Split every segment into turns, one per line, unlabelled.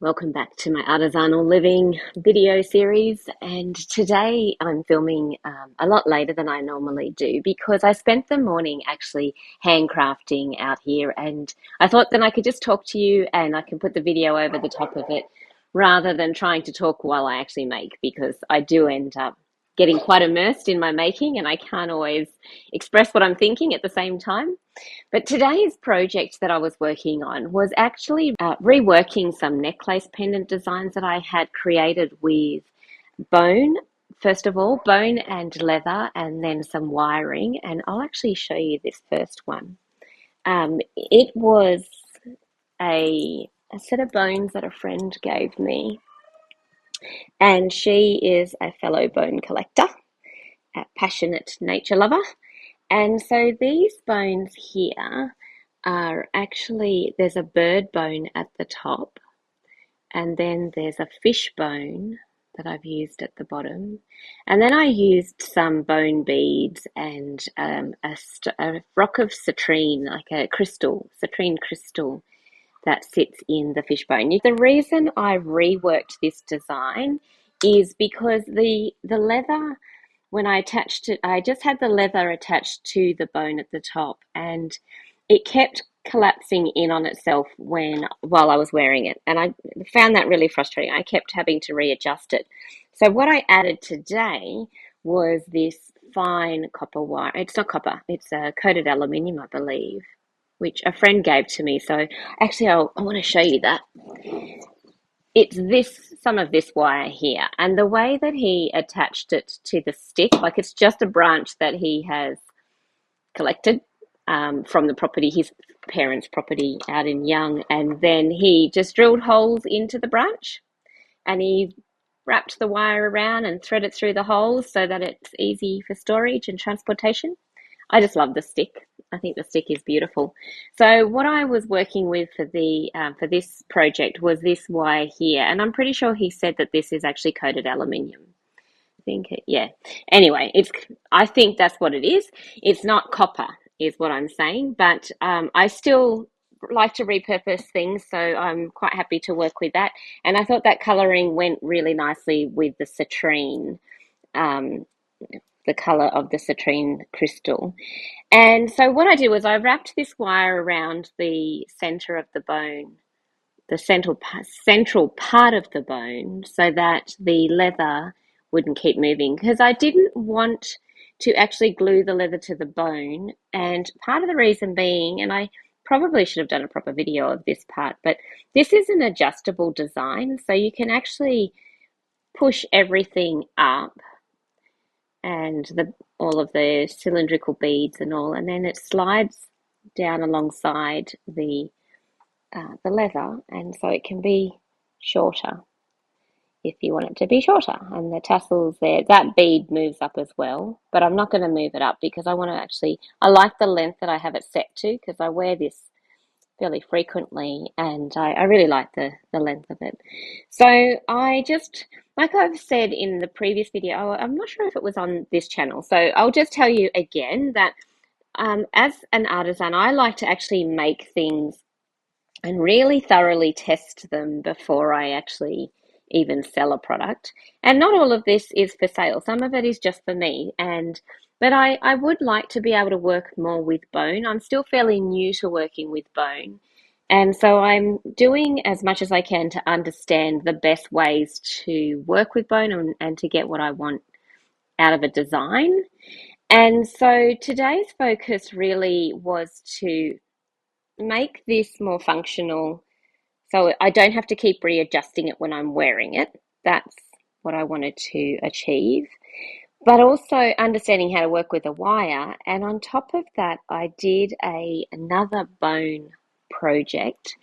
Welcome back to my artisanal living video series, and today I'm filming a lot later than I normally do because I spent the morning actually handcrafting out here, and I thought then I could just talk to you and I can put the video over the top of it rather than trying to talk while I actually make, because I do end up getting quite immersed in my making and I can't always express what I'm thinking at the same time. But today's project that I was working on was actually reworking some necklace pendant designs that I had created with bone, first of all, bone and leather, and then some wiring. And I'll actually show you this first one. It was a set of bones that a friend gave me, and she is a fellow bone collector, a passionate nature lover. And so these bones here are actually, there's a bird bone at the top, and then there's a fish bone that I've used at the bottom. And then I used some bone beads and a rock of citrine, like a crystal, citrine crystal that sits in the fish bone. The reason I reworked this design is because the leather, when I attached it, I just had the leather attached to the bone at the top, and it kept collapsing in on itself while I was wearing it, and I found that really frustrating. I kept having to readjust it. So what I added today was this fine copper wire. It's not copper, it's coated aluminium, I believe, which a friend gave to me. So actually I want to show you that. It's some of this wire here, and the way that he attached it to the stick, like it's just a branch that he has collected from the property, his parents' property out in Young, and then he just drilled holes into the branch and he wrapped the wire around and threaded it through the holes so that it's easy for storage and transportation. I just love the stick. I think the stick is beautiful. So what I was working with for this project was this wire here, and I'm pretty sure he said that this is actually coated aluminium. Yeah. Anyway, I think that's what it is. It's not copper, is what I'm saying, but I still like to repurpose things, so I'm quite happy to work with that. And I thought that colouring went really nicely with the citrine, the colour of the citrine crystal. And so what I did was I wrapped this wire around the centre of the bone, the central part of the bone, so that the leather wouldn't keep moving, because I didn't want to actually glue the leather to the bone. And part of the reason being, and I probably should have done a proper video of this part, but this is an adjustable design, so you can actually push everything up, and all of the cylindrical beads and all, and then it slides down alongside the leather, and so it can be shorter if you want it to be shorter. And the tassels there, that bead moves up as well, but I'm not going to move it up because I want to I like the length that I have it set to, because I wear this fairly frequently and I really like the length of it. So I just, like I've said in the previous video, I'm not sure if it was on this channel, so I'll just tell you again that as an artisan, I like to actually make things and really thoroughly test them before I actually even sell a product. And not all of this is for sale. Some of it is just for me. But I would like to be able to work more with bone. I'm still fairly new to working with bone. And so I'm doing as much as I can to understand the best ways to work with bone and to get what I want out of a design. And so today's focus really was to make this more functional, so I don't have to keep readjusting it when I'm wearing it. That's what I wanted to achieve. But also understanding how to work with a wire. And on top of that, I did another bone project.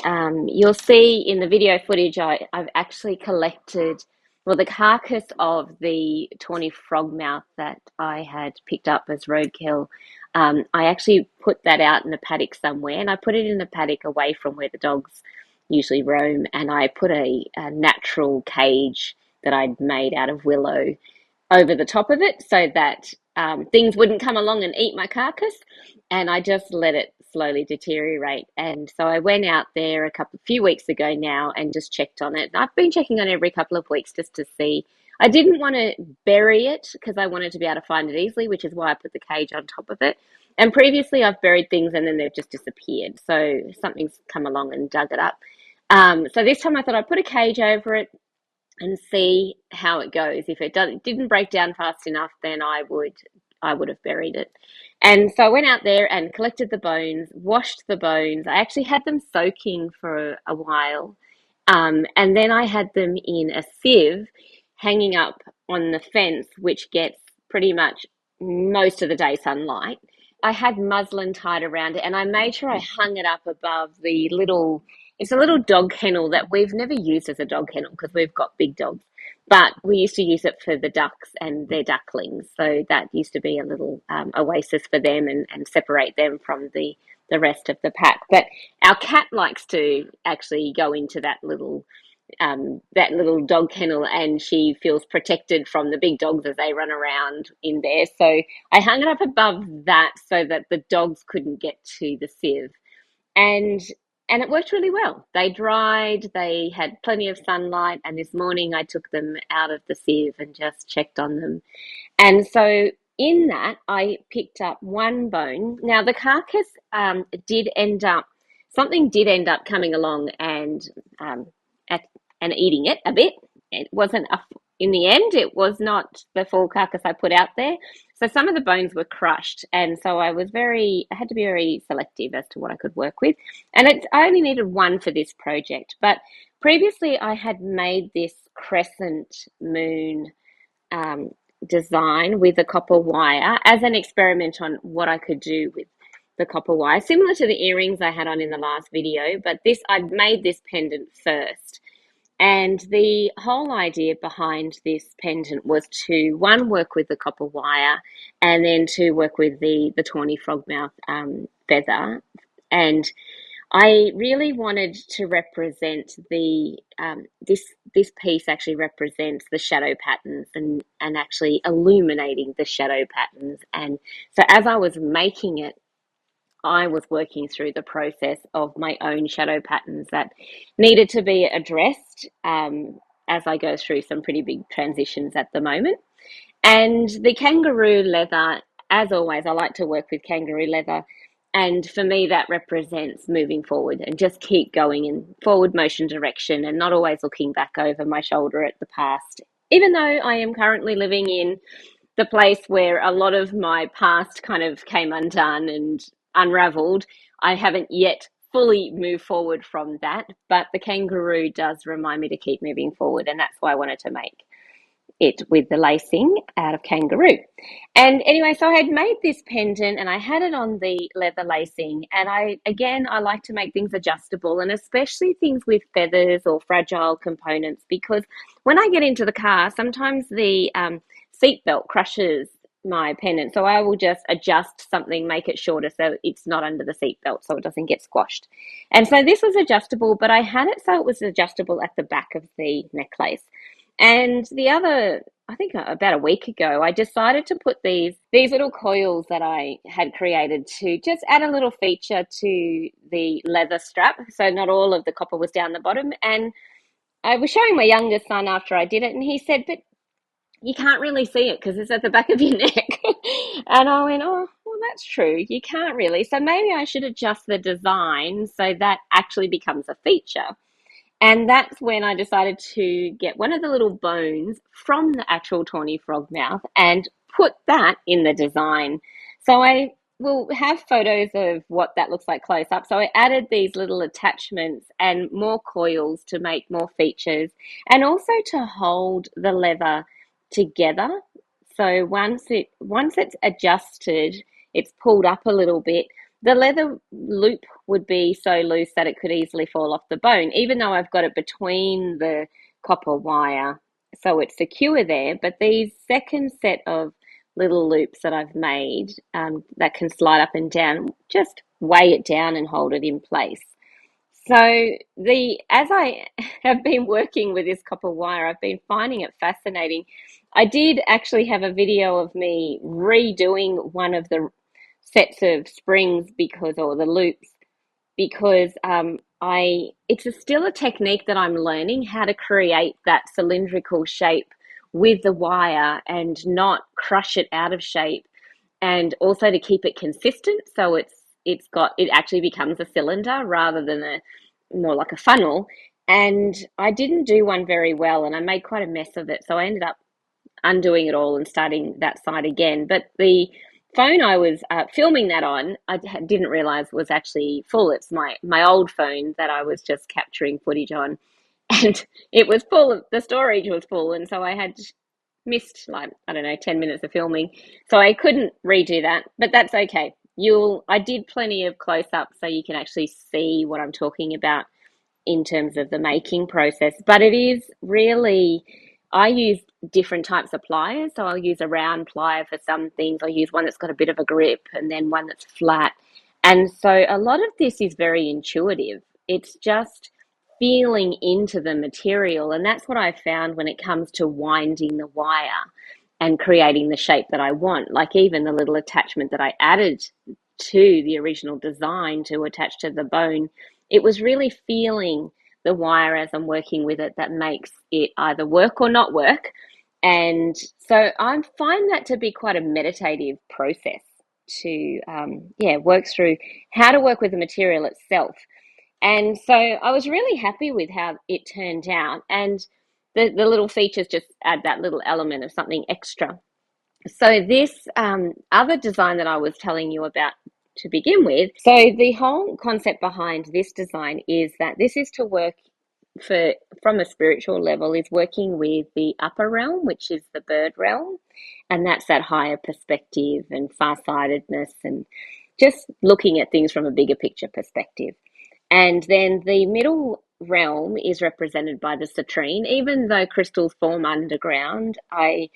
You'll see in the video footage, I've actually collected, well, the carcass of the tawny frogmouth that I had picked up as roadkill. I actually put that out in a paddock somewhere, and I put it in a paddock away from where the dogs usually roam, and I put a natural cage that I'd made out of willow over the top of it so that things wouldn't come along and eat my carcass, and I just let it slowly deteriorate. And so I went out there few weeks ago now and just checked on it. I've been checking on every couple of weeks just to see. I didn't want to bury it because I wanted to be able to find it easily, which is why I put the cage on top of it. And previously I've buried things and then they've just disappeared. So something's come along and dug it up. So this time I thought I'd put a cage over it and see how it goes. If it didn't break down fast enough, then I would have buried it. And so I went out there and collected the bones, washed the bones. I actually had them soaking for a while. And then I had them in a sieve hanging up on the fence, which gets pretty much most of the day sunlight. I had muslin tied around it and I made sure I hung it up above it's a little dog kennel that we've never used as a dog kennel because we've got big dogs, but we used to use it for the ducks and their ducklings. So that used to be a little oasis for them and separate them from the rest of the pack. But our cat likes to actually go into that little dog kennel, and she feels protected from the big dogs as they run around in there. So I hung it up above that so that the dogs couldn't get to the sieve. And it worked really well. They dried, they had plenty of sunlight, and this morning I took them out of the sieve and just checked on them. And so in that, I picked up one bone. Now the carcass something did end up coming along um, and eating it a bit. It wasn't in the end, it was not the full carcass I put out there. So some of the bones were crushed, and so I had to be very selective as to what I could work with. And I only needed one for this project, but previously I had made this crescent moon um, design with a copper wire as an experiment on what I could do with the copper wire, similar to the earrings I had on in the last video, but I'd made this pendant first. And the whole idea behind this pendant was to, one, work with the copper wire, and then to work with the tawny frogmouth feather. And I really wanted to represent this piece actually represents the shadow patterns and actually illuminating the shadow patterns. And so as I was making it, I was working through the process of my own shadow patterns that needed to be addressed as I go through some pretty big transitions at the moment. And the kangaroo leather, as always, I like to work with kangaroo leather. And for me, that represents moving forward and just keep going in forward motion direction and not always looking back over my shoulder at the past. Even though I am currently living in the place where a lot of my past kind of came undone and unraveled, I haven't yet fully moved forward from that, but the kangaroo does remind me to keep moving forward, and that's why I wanted to make it with the lacing out of kangaroo. And anyway, so I had made this pendant and I had it on the leather lacing, and I like to make things adjustable, and especially things with feathers or fragile components, because when I get into the car, sometimes the seatbelt crushes my pendant. So I will just adjust something, make it shorter so it's not under the seatbelt so it doesn't get squashed. And so this was adjustable, but I had it so it was adjustable at the back of the necklace. And I think about a week ago, I decided to put these little coils that I had created to just add a little feature to the leather strap. So not all of the copper was down the bottom. And I was showing my youngest son after I did it, and he said, "But you can't really see it because it's at the back of your neck." And I went, "Oh, well, that's true. You can't really. So maybe I should adjust the design so that actually becomes a feature." And that's when I decided to get one of the little bones from the actual tawny frog mouth and put that in the design. So I will have photos of what that looks like close up. So I added these little attachments and more coils to make more features and also to hold the leather together. So once it's adjusted, it's pulled up a little bit, the leather loop would be so loose that it could easily fall off the bone, even though I've got it between the copper wire, so it's secure there. But these second set of little loops that I've made that can slide up and down, just weigh it down and hold it in place. So as I have been working with this copper wire, I've been finding it fascinating. I did actually have a video of me redoing one of the sets of springs or the loops, because still a technique that I'm learning how to create that cylindrical shape with the wire and not crush it out of shape, and also to keep it consistent so it actually becomes a cylinder rather than a more like a funnel. And I didn't do one very well, and I made quite a mess of it, so I ended up undoing it all and starting that side again. But the phone I was filming that on, I didn't realize was actually full. It's my old phone that I was just capturing footage on, and it was full. The storage was full, and so I had missed, like, I don't know, 10 minutes of filming, so I couldn't redo that. But that's okay. I did plenty of close up so you can actually see what I'm talking about in terms of the making process. But it is really, I use different types of pliers. So I'll use a round plier for some things. I'll use one that's got a bit of a grip, and then one that's flat. And so a lot of this is very intuitive. It's just feeling into the material. And that's what I found when it comes to winding the wire and creating the shape that I want. Like even the little attachment that I added to the original design to attach to the bone, it was really feeling the wire as I'm working with it that makes it either work or not work. And so I find that to be quite a meditative process to work through how to work with the material itself. And so I was really happy with how it turned out. And the little features just add that little element of something extra. So this other design that I was telling you about to begin with, so the whole concept behind this design is that this is to work from a spiritual level, is working with the upper realm, which is the bird realm, and that's that higher perspective and farsightedness and just looking at things from a bigger picture perspective. And then the middle realm is represented by the citrine. Even though crystals form underground, I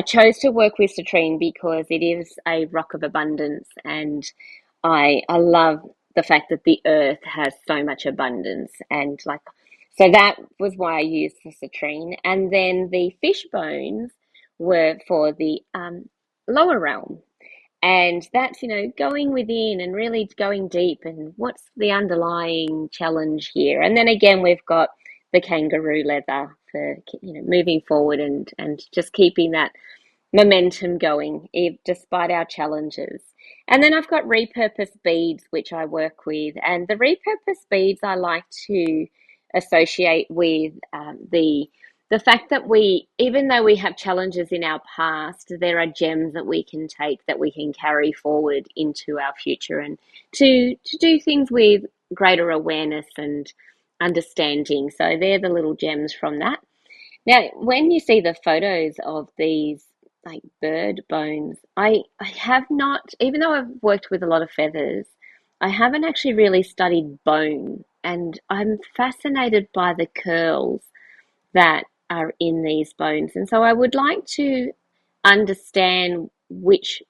chose to work with citrine because it is a rock of abundance, and I love the fact that the earth has so much abundance, and like, so that was why I used the citrine. And then the fish bones were for the lower realm, and that's, going within and really going deep and what's the underlying challenge here. And then again, we've got the kangaroo leather for, moving forward and just keeping that momentum going despite our challenges. And then I've got repurposed beads, which I work with. And the repurposed beads I like to associate with the fact that even though we have challenges in our past, there are gems that we can take, that we can carry forward into our future, and to do things with greater awareness and understanding. So they're the little gems from that. Now, when you see the photos of these like bird bones, I have not, even though I've worked with a lot of feathers, I haven't actually really studied bone, and I'm fascinated by the curls that are in these bones. And so I would like to understand which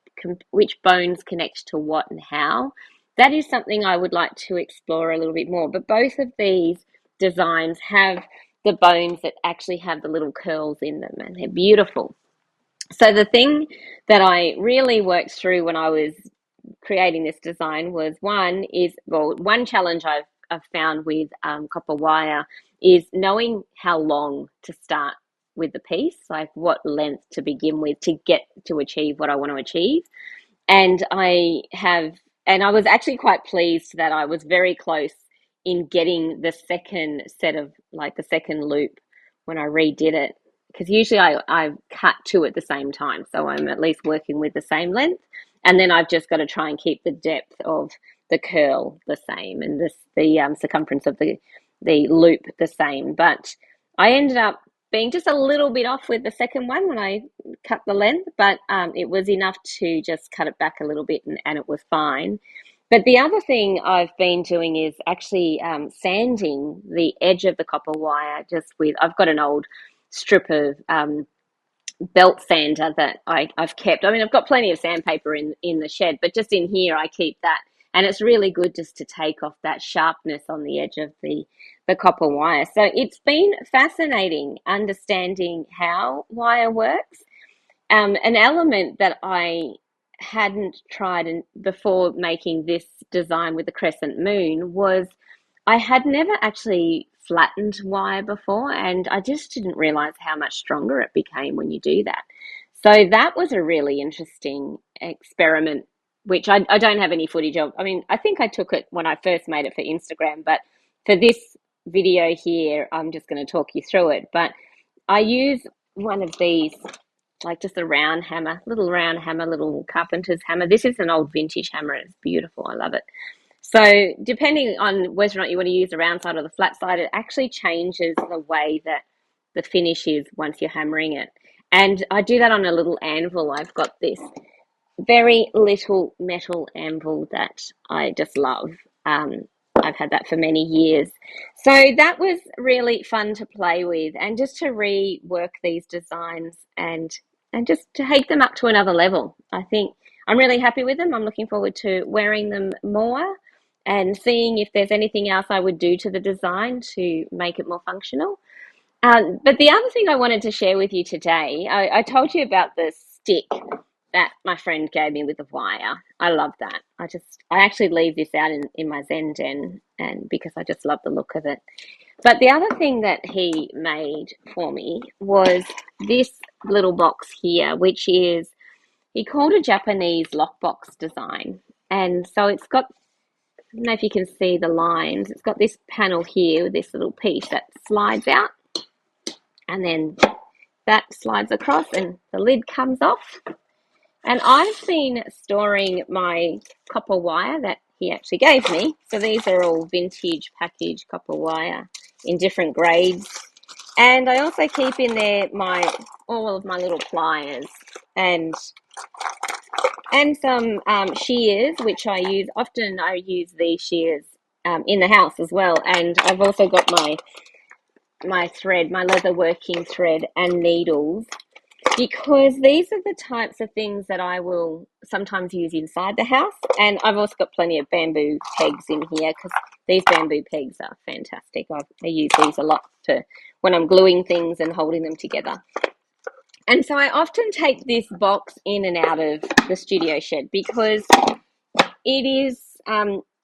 bones connect to what and how. That is something I would like to explore a little bit more. But both of these designs have the bones that actually have the little curls in them, and they're beautiful. So the thing that I really worked through when I was creating this design was one challenge I've found with copper wire is knowing how long to start with the piece, like what length to begin with to get to achieve what I want to achieve. And I was actually quite pleased that I was very close in getting the second set of, like, the second loop when I redid it. Because usually I cut two at the same time. So I'm at least working with the same length. And then I've just got to try and keep the depth of the curl the same, and the circumference of the loop the same. But I ended up being just a little bit off with the second one when I cut the length, but it was enough to just cut it back a little bit, and it was fine. But the other thing I've been doing is actually sanding the edge of the copper wire I've got an old strip of belt sander that I've kept. I mean, I've got plenty of sandpaper in the shed, but just in here I keep that. And it's really good just to take off that sharpness on the edge of the copper wire. So it's been fascinating understanding how wire works. An element that I hadn't tried before making this design with the crescent moon was I had never actually flattened wire before, and I just didn't realize how much stronger it became when you do that. So that was a really interesting experiment, which I don't have any footage of. I mean, I think I took it when I first made it for Instagram, but for this video here, I'm just going to talk you through it. But I use one of these, like just a round hammer, little carpenter's hammer. This is an old vintage hammer. It's beautiful. I love it. So depending on whether or not you want to use the round side or the flat side, it actually changes the way that the finish is once you're hammering it. And I do that on a little anvil. I've got this very little metal anvil that I just love. I've had that for many years. So that was really fun to play with and just to rework these designs and just to take them up to another level. I think I'm really happy with them. I'm looking forward to wearing them more and seeing if there's anything else I would do to the design to make it more functional. But the other thing I wanted to share with you today, I told you about the stick that my friend gave me with the wire. I love that. I actually leave this out in my Zen den and because I just love the look of it. But the other thing that he made for me was this little box here, which is, he called a Japanese lockbox design. And so it's got, I don't know if you can see the lines, it's got this panel here with this little piece that slides out and then that slides across and the lid comes off. And I've been storing my copper wire that he actually gave me. So these are all vintage package copper wire in different grades. And I also keep in there all of my little pliers and some shears, which I use. Often I use these shears in the house as well. And I've also got my thread, my leather working thread and needles, because these are the types of things that I will sometimes use inside the house. And I've also got plenty of bamboo pegs in here because these bamboo pegs are fantastic. I use these a lot when I'm gluing things and holding them together. And so I often take this box in and out of the studio shed because it is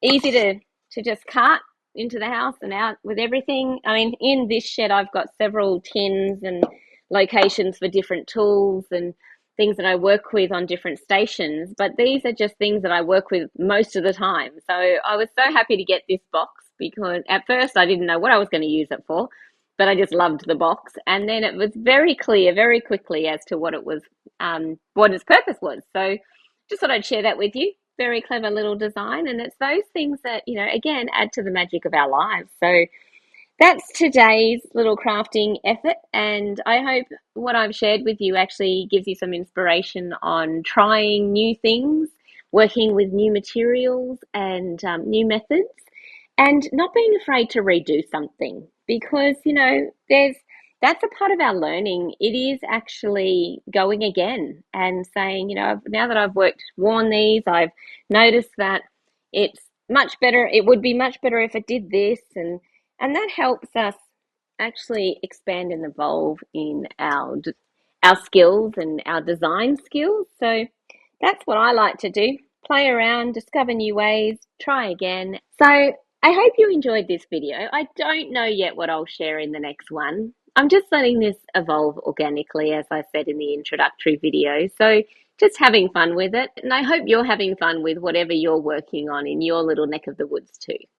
easy to just cart into the house and out with everything. I mean, in this shed, I've got several tins and locations for different tools and things that I work with on different stations. But these are just things that I work with most of the time. So I was so happy to get this box because at first I didn't know what I was going to use it for, but I just loved the box. And then it was very clear very quickly as to what its purpose was. So just thought I'd share that with you. Very clever little design. And it's those things that, again, add to the magic of our lives. So that's today's little crafting effort. And I hope what I've shared with you actually gives you some inspiration on trying new things, working with new materials and new methods, and not being afraid to redo something because, that's a part of our learning. It is actually going again and saying, now that I've worn these, I've noticed that it's much better. It would be much better if it did this. And that helps us actually expand and evolve in our skills and our design skills. So that's what I like to do. Play around, discover new ways, try again. So I hope you enjoyed this video. I don't know yet what I'll share in the next one. I'm just letting this evolve organically, as I said in the introductory video. So just having fun with it. And I hope you're having fun with whatever you're working on in your little neck of the woods too.